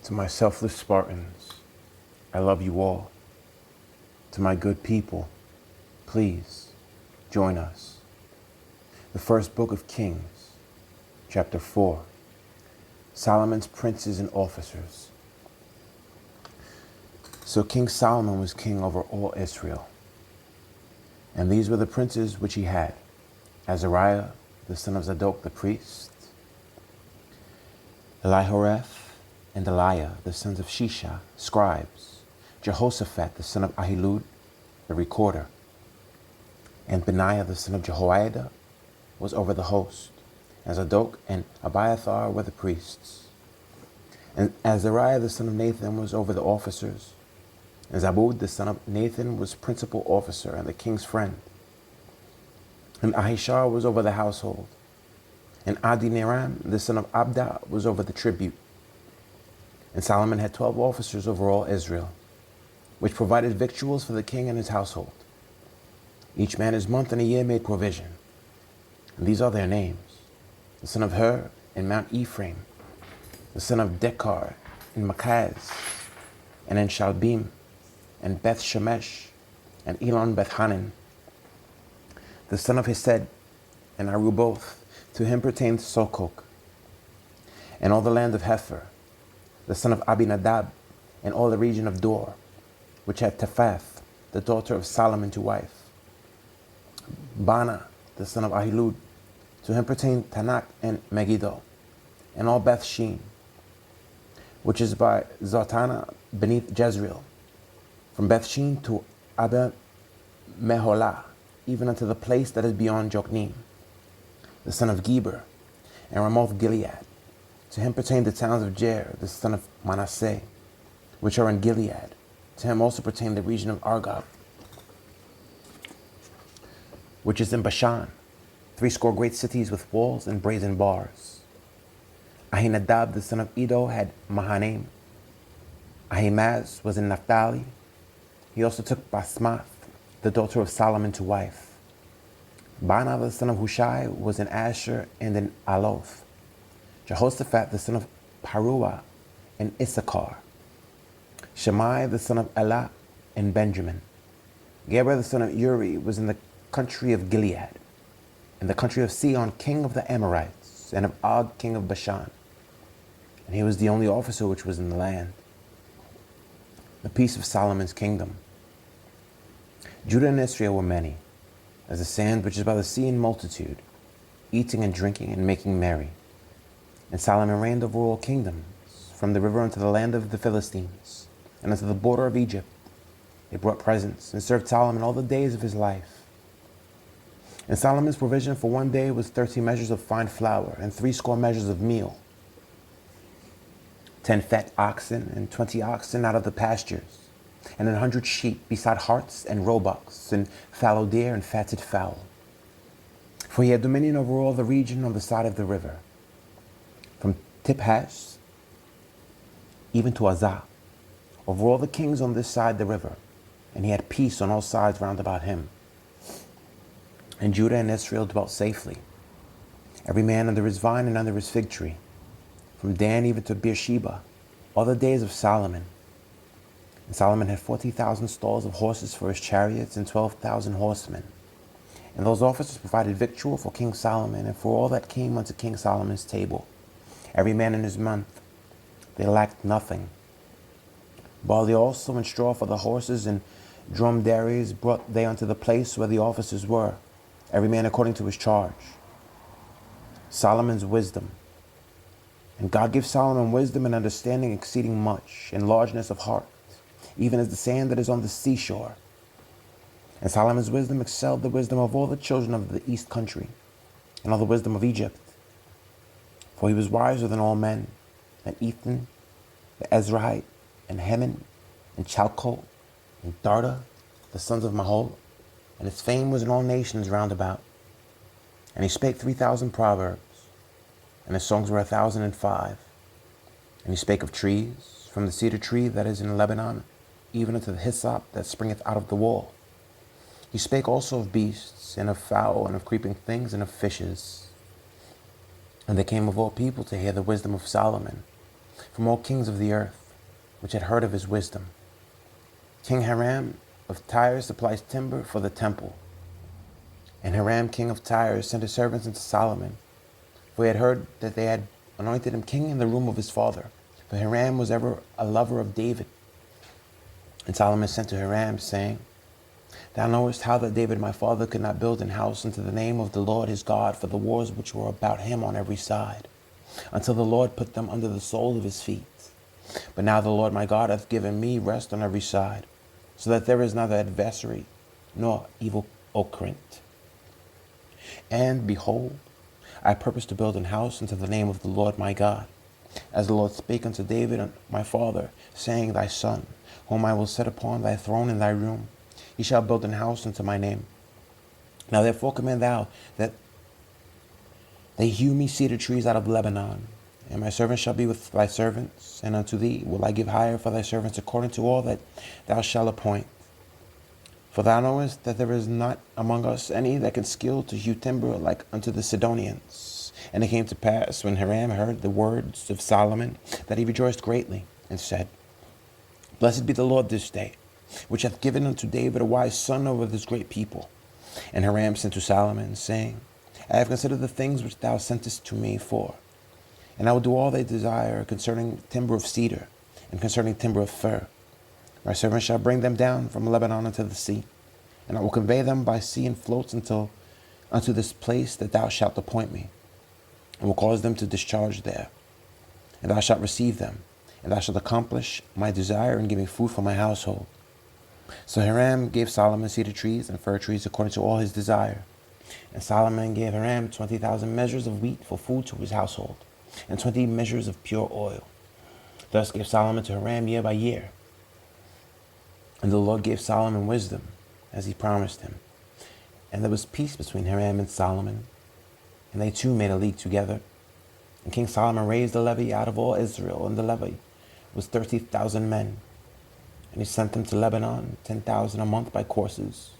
To my selfless Spartans, I love you all. To my good people, please join us. The first book of Kings, chapter 4, Solomon's princes and officers. So King Solomon was king over all Israel. And these were the princes which he had: Azariah, the son of Zadok the priest, Elihoreph and Eliah, the sons of Shisha, scribes, Jehoshaphat, the son of Ahilud, the recorder, and Benaiah, the son of Jehoiada, was over the host, and Zadok and Abiathar were the priests. And Azariah, the son of Nathan, was over the officers, and Zabud, the son of Nathan, was principal officer and the king's friend. And Ahishar was over the household, and Adoniram, the son of Abda, was over the tribute. And Solomon had 12 officers over all Israel, which provided victuals for the king and his household. Each man his month and a year made provision. And these are their names: the son of Hur in Mount Ephraim, the son of Dekar in Makaz, and in Shalbim, and Beth Shemesh, and Elon Bethhanan, the son of Hesed, and Aruboth. To him pertained Sokok, and all the land of Hepher, the son of Abinadab, and all the region of Dor, which had Tephath, the daughter of Solomon, to wife. Bana, the son of Ahilud, to him pertained Tanakh and Megiddo, and all Beth Shean, which is by Zartana beneath Jezreel, from Beth Shean to Abel Meholah, even unto the place that is beyond Jokneam, the son of Geber, and Ramoth Gilead. To him pertained the towns of Jair, the son of Manasseh, which are in Gilead. To him also pertained the region of Argob, which is in Bashan, 80 great cities with walls and brazen bars. Ahinadab, the son of Edo, had Mahanaim. Ahimaaz was in Naphtali. He also took Basmath, the daughter of Solomon, to wife. Bana, the son of Hushai, was in Asher and in Aloth. Jehoshaphat, the son of Paruah, in Issachar. Shemai, the son of Elah, in Benjamin. Geber, the son of Uri, was in the country of Gilead, in the country of Sihon, king of the Amorites, and of Og, king of Bashan. And he was the only officer which was in the land. The peace of Solomon's kingdom. Judah and Israel were many, as the sand which is by the sea in multitude, eating and drinking and making merry. And Solomon reigned over all kingdoms, from the river unto the land of the Philistines, and unto the border of Egypt. They brought presents and served Solomon all the days of his life. And Solomon's provision for one day was 30 measures of fine flour, and 80 measures of meal, 10 fat oxen, and 20 oxen out of the pastures, and 100 sheep, beside harts and roebucks, and fallow deer and fatted fowl. For he had dominion over all the region on the side of the river, from Tiphash even to Azah, over all the kings on this side the river, and he had peace on all sides round about him. And Judah and Israel dwelt safely, every man under his vine and under his fig tree, from Dan even to Beersheba, all the days of Solomon. And Solomon had 40,000 stalls of horses for his chariots, and 12,000 horsemen. And those officers provided victual for King Solomon, and for all that came unto King Solomon's table, every man in his month. They lacked nothing. Barley also and straw for the horses, and dromedaries brought they unto the place where the officers were, every man according to his charge. Solomon's wisdom. And God gave Solomon wisdom and understanding exceeding much, and largeness of heart, even as the sand that is on the seashore. And Solomon's wisdom excelled the wisdom of all the children of the east country, and all the wisdom of Egypt. For he was wiser than all men, than Ethan, the Ezrahite, and Heman, and Chalcol, and Darda, the sons of Mahol. And his fame was in all nations round about. And he spake 3,000 proverbs, and his songs were 1,005. And he spake of trees, from the cedar tree that is in Lebanon, even unto the hyssop that springeth out of the wall. He spake also of beasts, and of fowl, and of creeping things, and of fishes. And they came of all people to hear the wisdom of Solomon. from all kings of the earth, which had heard of his wisdom. King Hiram of Tyre supplies timber for the temple. And Hiram, king of Tyre, sent his servants unto Solomon, for he had heard that they had anointed him king in the room of his father. For Hiram was ever a lover of David. And Solomon sent to Hiram, saying, Thou knowest how that David my father could not build an house unto the name of the Lord his God for the wars which were about him on every side, until the Lord put them under the sole of his feet. But now the Lord my God hath given me rest on every side, so that there is neither adversary nor evil occurrent. And behold, I purpose to build an house unto the name of the Lord my God, as the Lord spake unto David my father, saying, Thy son, whom I will set upon thy throne in thy room, he shall build an house unto my name. Now therefore command thou that they hew me cedar trees out of Lebanon, and my servants shall be with thy servants, and unto thee will I give hire for thy servants according to all that thou shalt appoint. For thou knowest that there is not among us any that can skill to hew timber like unto the Sidonians. And it came to pass, when Hiram heard the words of Solomon, that he rejoiced greatly, and said, Blessed be the Lord this day, which hath given unto David a wise son over this great people. And Hiram sent to Solomon, saying, I have considered the things which thou sentest to me for, and I will do all they desire concerning timber of cedar, and concerning timber of fir. My servants shall bring them down from Lebanon unto the sea, and I will convey them by sea in floats unto this place that thou shalt appoint me, and will cause them to discharge there. And thou shalt receive them, and thou shalt accomplish my desire in giving food for my household. So Hiram gave Solomon cedar trees and fir trees according to all his desire. And Solomon gave Hiram 20,000 measures of wheat for food to his household, and 20 measures of pure oil. Thus gave Solomon to Hiram year by year. And the Lord gave Solomon wisdom, as he promised him. And there was peace between Hiram and Solomon, and they two made a league together. And King Solomon raised a levy out of all Israel, and the levy was 30,000 men. And he sent them to Lebanon, 10,000 a month by courses.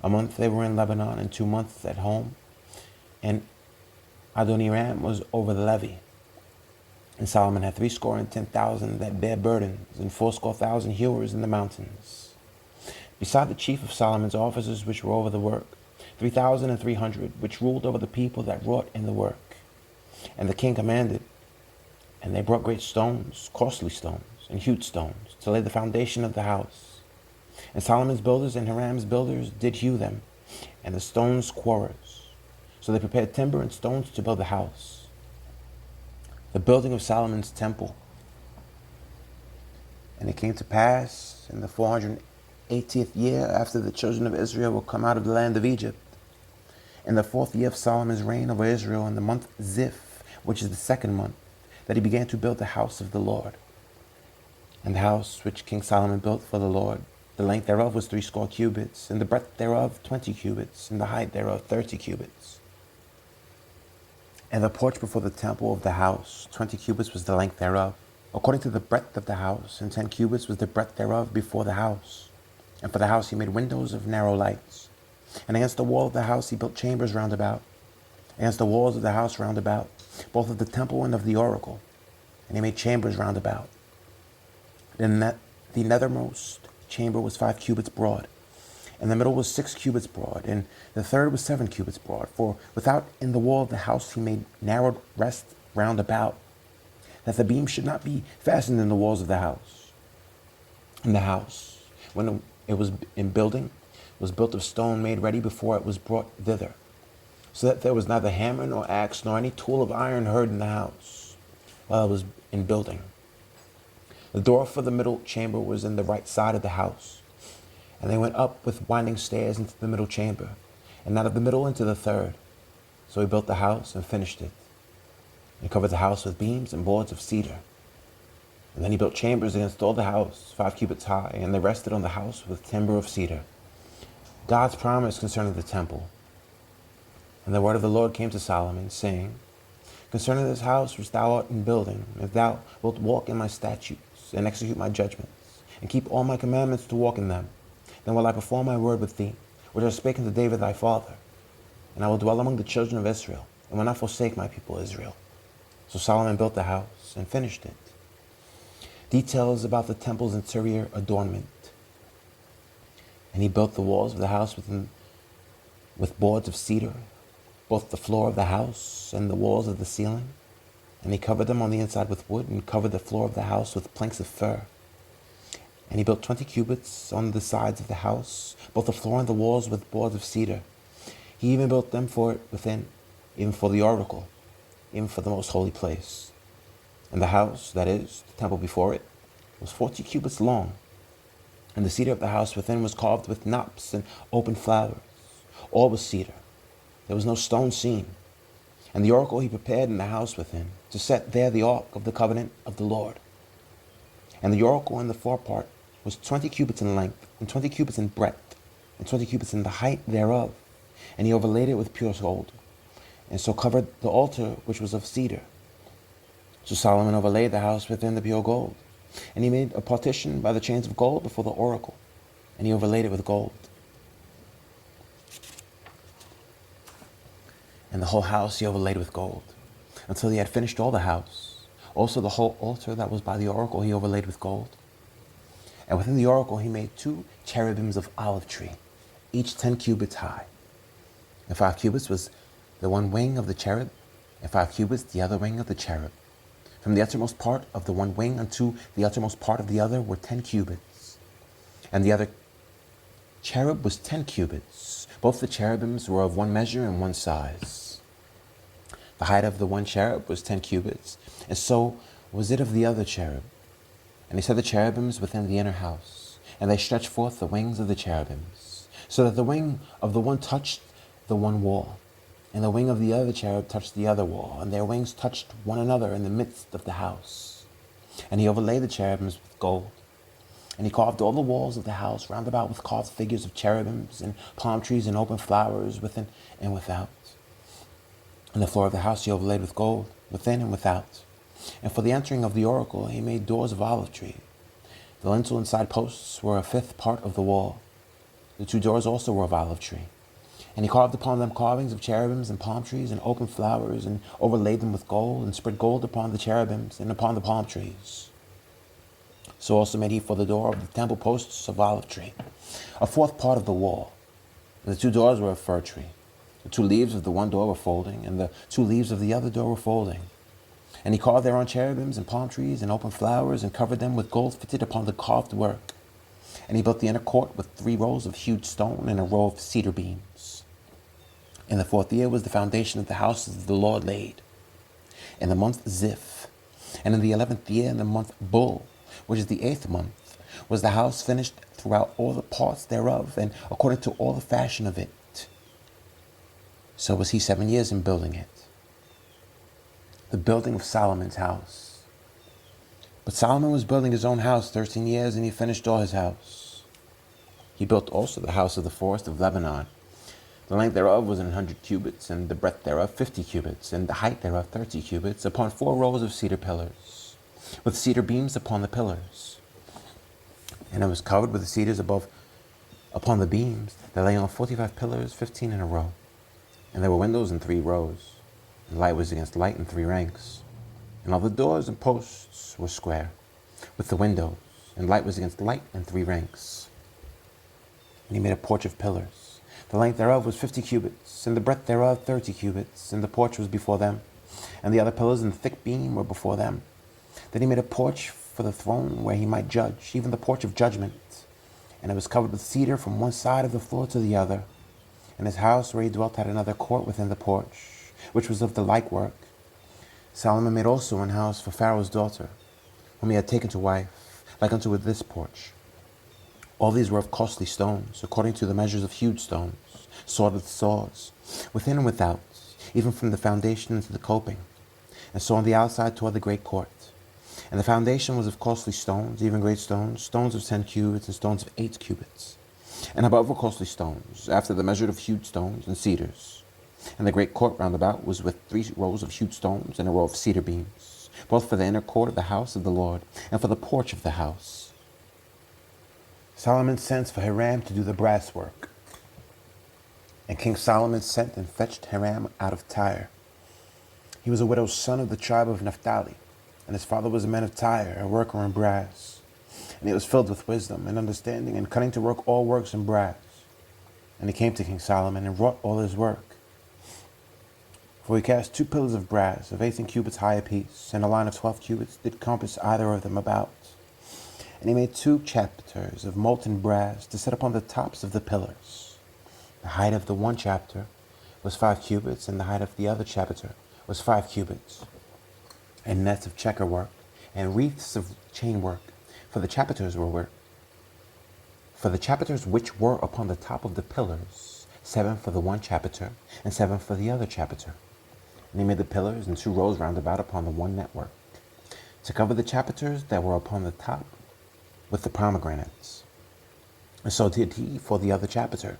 A month they were in Lebanon, and 2 months at home. And Adoniram was over the levy. And Solomon had 70,000 that bare burdens, and 80,000 hewers in the mountains. Beside the chief of Solomon's officers which were over the work, 3,300 which ruled over the people that wrought in the work. And the king commanded, and they brought great stones, costly stones, and hewed stones, to lay the foundation of the house. And Solomon's builders and Hiram's builders did hew them, and the stones quarries. So they prepared timber and stones to build the house. The building of Solomon's temple. And it came to pass in the 480th year after the children of Israel were come out of the land of Egypt, in the 4th year of Solomon's reign over Israel, in the month Ziph, which is the 2nd month, that he began to build the house of the Lord. And the house which King Solomon built for the Lord, the length thereof was 80 cubits, and the breadth thereof 20 cubits, and the height thereof 30 cubits. And the porch before the temple of the house, 20 cubits was the length thereof, according to the breadth of the house, and 10 cubits was the breadth thereof before the house. And for the house he made windows of narrow lights. And against the wall of the house he built chambers round about, against the walls of the house round about, both of the temple and of the oracle. And he made chambers round about. Then the nethermost chamber was 5 cubits broad, and the middle was 6 cubits broad, and the third was 7 cubits broad. For without in the wall of the house he made narrowed rests round about, that the beam should not be fastened in the walls of the house. And the house, when it was in building, was built of stone made ready before it was brought thither, so that there was neither hammer nor axe nor any tool of iron heard in the house, while it was in building. The door for the middle chamber was in the right side of the house, and they went up with winding stairs into the middle chamber, and out of the middle into the third. So he built the house and finished it, and covered the house with beams and boards of cedar. And then he built chambers against all the house, 5 cubits high, and they rested on the house with timber of cedar. God's promise concerning the temple. And the word of the Lord came to Solomon, saying, Concerning this house which thou art in building, if thou wilt walk in my statutes, and execute my judgments, and keep all my commandments to walk in them, then will I perform my word with thee, which I have spoken to David thy father. And I will dwell among the children of Israel, and will not forsake my people Israel. So Solomon built the house, and finished it. details about the temple's interior adornment. And he built the walls of the house with boards of cedar, both the floor of the house and the walls of the ceiling. And he covered them on the inside with wood, and covered the floor of the house with planks of fir. And he built 20 cubits on the sides of the house, both the floor and the walls with boards of cedar. He even built them for it within, even for the oracle, even for the most holy place. And the house, that is, the temple before it, was 40 cubits long. And the cedar of the house within was carved with knops and open flowers. All was cedar. There was no stone seen. And the oracle he prepared in the house within, to set there the ark of the covenant of the Lord. And the oracle in the forepart was 20 cubits in length, and 20 cubits in breadth, and 20 cubits in the height thereof. And he overlaid it with pure gold, and so covered the altar which was of cedar. So Solomon overlaid the house within the pure gold. And he made a partition by the chains of gold before the oracle, and he overlaid it with gold. And the whole house he overlaid with gold, until he had finished all the house. Also the whole altar that was by the oracle he overlaid with gold. And within the oracle he made 2 cherubims of olive tree, each 10 cubits high. And 5 cubits was the one wing of the cherub, and 5 cubits the other wing of the cherub. From the uttermost part of the one wing unto the uttermost part of the other were 10 cubits. And the other cherub was 10 cubits. Both the cherubims were of one measure and one size. The height of the one cherub was 10 cubits, and so was it of the other cherub. And he set the cherubims within the inner house, and they stretched forth the wings of the cherubims, so that the wing of the one touched the one wall, and the wing of the other cherub touched the other wall, and their wings touched one another in the midst of the house. And he overlaid the cherubims with gold. And he carved all the walls of the house round about with carved figures of cherubims and palm trees and open flowers within and without. And the floor of the house he overlaid with gold, within and without. And for the entering of the oracle he made doors of olive tree. The lintel and side posts were a 5th part of the wall. The 2 doors also were of olive tree. And he carved upon them carvings of cherubims and palm trees and open flowers, and overlaid them with gold, and spread gold upon the cherubims and upon the palm trees. So also made he for the door of the temple posts of olive tree, a 4th part of the wall. And the 2 doors were of fir tree. The 2 leaves of the one door were folding, and the 2 leaves of the other door were folding. And he carved thereon cherubims and palm trees and open flowers, and covered them with gold fitted upon the carved work. And he built the inner court with 3 rows of hewed stone and a row of cedar beams. In the 4th year was the foundation of the house that the Lord laid, in the month Ziph. And in the 11th year, in the month Bul, which is the 8th month, was the house finished throughout all the parts thereof, and according to all the fashion of it. So was he 7 years in building it. The building of Solomon's house. But Solomon was building his own house 13 years, and he finished all his house. He built also the house of the forest of Lebanon. The length thereof was 100 cubits, and the breadth thereof 50 cubits, and the height thereof 30 cubits, upon 4 rows of cedar pillars, with cedar beams upon the pillars. And it was covered with the cedars upon the beams. They lay on 45 pillars, 15 in a row. And there were windows in 3 rows, and light was against light in 3 ranks. And all the doors and posts were square, with the windows, and light was against light in 3 ranks. And he made a porch of pillars. The length thereof was 50 cubits, and the breadth thereof 30 cubits, and the porch was before them, and the other pillars and the thick beam were before them. Then he made a porch for the throne where he might judge, even the porch of judgment. And it was covered with cedar from one side of the floor to the other. And his house where he dwelt had another court within the porch, which was of the like work. Solomon made also an house for Pharaoh's daughter, whom he had taken to wife, like unto this porch. All these were of costly stones, according to the measures of hewed stones, sawed with saws, within and without, even from the foundation to the coping. And so on the outside toward the great court. And the foundation was of costly stones, even great stones, stones of 10 cubits and stones of 8 cubits. And above were costly stones, after the measure of hewed stones and cedars. And the great court round about was with 3 rows of hewed stones and a row of cedar beams, both for the inner court of the house of the Lord and for the porch of the house. Solomon sent for Hiram to do the brass work. And King Solomon sent and fetched Hiram out of Tyre. He was a widow's son of the tribe of Naphtali, And his father was a man of Tyre, a worker in brass. And he was filled with wisdom and understanding and cunning to work all works in brass. And he came to King Solomon and wrought all his work. For he cast 2 pillars of brass of 18 cubits high apiece, and a line of 12 cubits did compass either of them about. And he made 2 chapters of molten brass to set upon the tops of the pillars. The height of the one chapter was 5 cubits, and the height of the other chapter was 5 cubits. And nets of checker work, and wreaths of chain work, for the chapters which were upon the top of the pillars, 7 for the one chapter, and 7 for the other chapter. And he made the pillars in 2 rows round about upon the one network, to cover the chapters that were upon the top with the pomegranates. And so did he for the other chapter.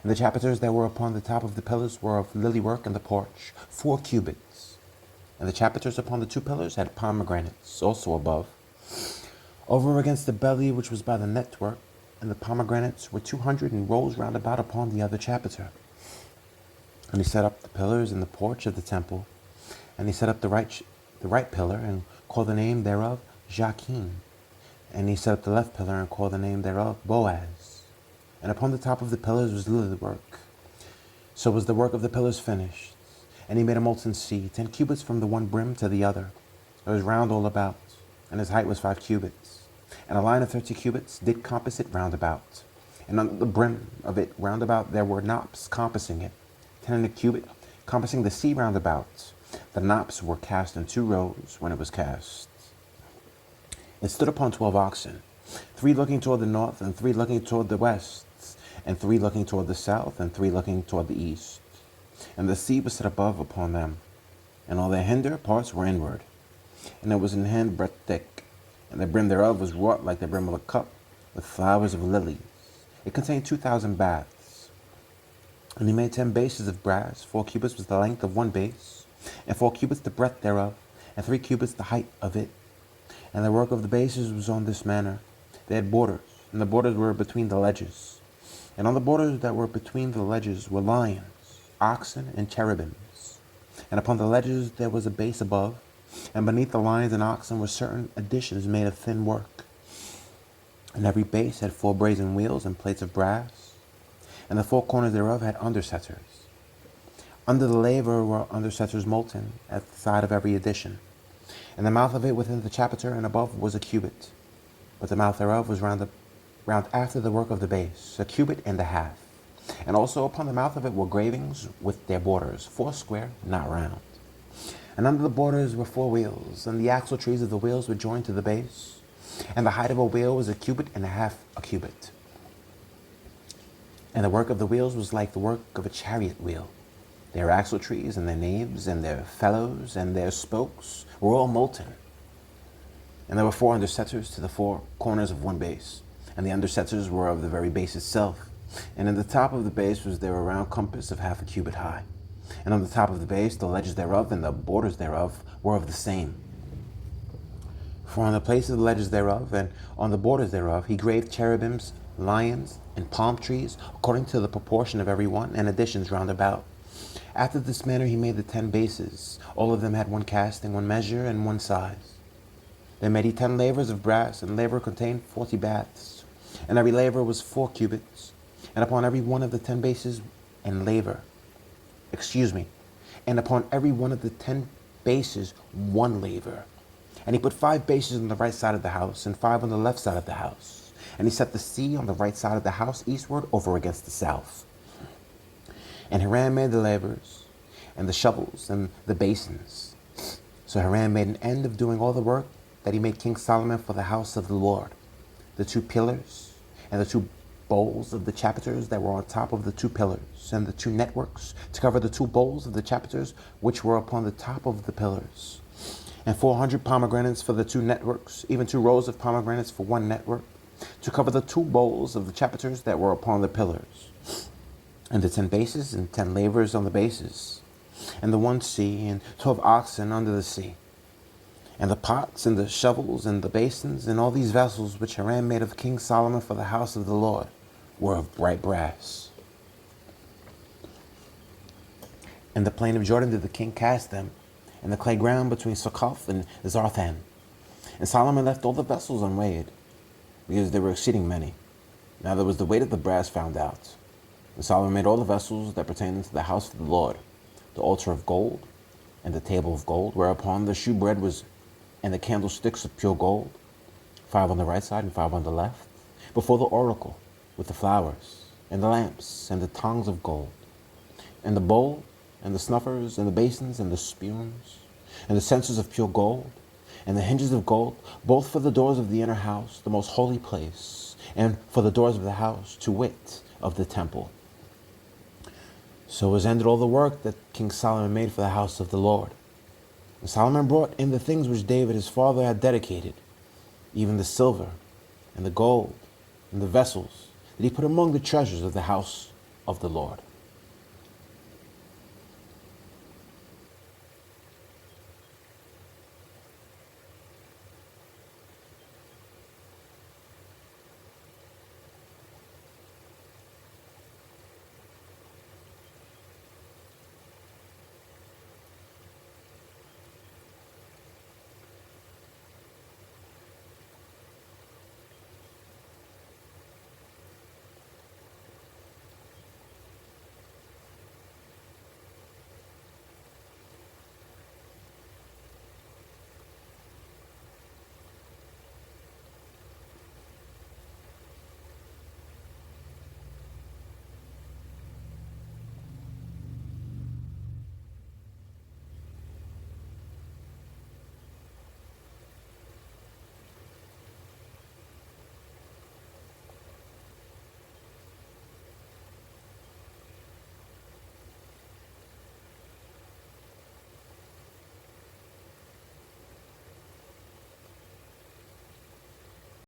And the chapters that were upon the top of the pillars were of lily work in the porch, 4 cubits. And the chapters upon the 2 pillars had pomegranates also above, over against the belly which was by the network, and the pomegranates were 200 in rows round about upon the other chapter. And he set up the pillars in the porch of the temple, and he set up the right pillar, and called the name thereof Jachin. And he set up the left pillar, and called the name thereof Boaz. And upon the top of the pillars was lily work. So was the work of the pillars finished. And he made a molten sea, 10 cubits from the one brim to the other. It was round all about, and his height was 5 cubits. And a line of 30 cubits did compass it round about. And under the brim of it round about there were knops compassing it, 10 in a cubit, compassing the sea round about. The knops were cast in 2 rows when it was cast. It stood upon 12 oxen, 3 looking toward the north, and 3 looking toward the west, and 3 looking toward the south, and 3 looking toward the east. And the sea was set above upon them, and all their hinder parts were inward. And it was an hand breadth thick, and the brim thereof was wrought like the brim of a cup, with flowers of lilies. It contained 2,000 baths. And he made 10 bases of brass, 4 cubits was the length of one base, and 4 cubits the breadth thereof, and 3 cubits the height of it. And the work of the bases was on this manner. They had borders, and the borders were between the ledges. And on the borders that were between the ledges were lions, oxen, and cherubims. And upon the ledges there was a base above, and beneath the lions and oxen were certain additions made of thin work. And every base had 4 brazen wheels and plates of brass, and the 4 corners thereof had undersetters. Under the laver were undersetters molten at the side of every addition. And the mouth of it within the chapter and above was a cubit, but the mouth thereof was round after the work of the base, a cubit and a half. And also upon the mouth of it were gravings with their borders, 4 square, not round. And under the borders were 4 wheels, and the axle trees of the wheels were joined to the base. And the height of a wheel was a cubit and a half a cubit. And the work of the wheels was like the work of a chariot wheel. Their axle trees and their naves and their felloes and their spokes were all molten. And there were 4 undersetters to the 4 corners of one base, and the undersetters were of the very base itself. And in the top of the base was there a round compass of half a cubit high. And on the top of the base the ledges thereof and the borders thereof were of the same. For on the place of the ledges thereof and on the borders thereof he graved cherubims, lions, and palm trees, according to the proportion of every one, and additions round about. After this manner he made the 10 bases. All of them had 1 casting, 1 measure, and 1 size. Then made he 10 lavers of brass, and laver contained 40 baths. And every laver was 4 cubits. And upon every one of the 10 bases and and upon every one of the 10 bases 1 laver. And he put 5 bases on the right side of the house, and 5 on the left side of the house. And he set the sea on the right side of the house eastward over against the south. And Hiram made the lavers, and the shovels, and the basins. So Hiram made an end of doing all the work that he made King Solomon for the house of the Lord, the 2 pillars, and the 2 bowls of the chapters that were on top of the 2 pillars, and the 2 networks to cover the 2 bowls of the chapters which were upon the top of the pillars, and 400 pomegranates for the 2 networks, even 2 rows of pomegranates for 1 network, to cover the 2 bowls of the chapters that were upon the pillars, and the 10 bases and 10 lavers on the bases, and the 1 sea, and 12 oxen under the sea, and the pots and the shovels and the basins and all these vessels which Hiram made of King Solomon for the house of the Lord were of bright brass. In the plain of Jordan did the king cast them, and the clay ground between Succoth and Zarthan. And Solomon left all the vessels unweighed, because they were exceeding many. Now there was the weight of the brass found out. And Solomon made all the vessels that pertained to the house of the Lord, the altar of gold, and the table of gold, whereupon the shewbread was, and the candlesticks of pure gold, 5 on the right side and 5 on the left, before the oracle, with the flowers, and the lamps, and the tongs of gold, and the bowl, and the snuffers, and the basins, and the spumes, and the censers of pure gold, and the hinges of gold, both for the doors of the inner house, the most holy place, and for the doors of the house, to wit, of the temple. So was ended all the work that King Solomon made for the house of the Lord. And Solomon brought in the things which David his father had dedicated, even the silver, and the gold, and the vessels, that he put among the treasures of the house of the Lord.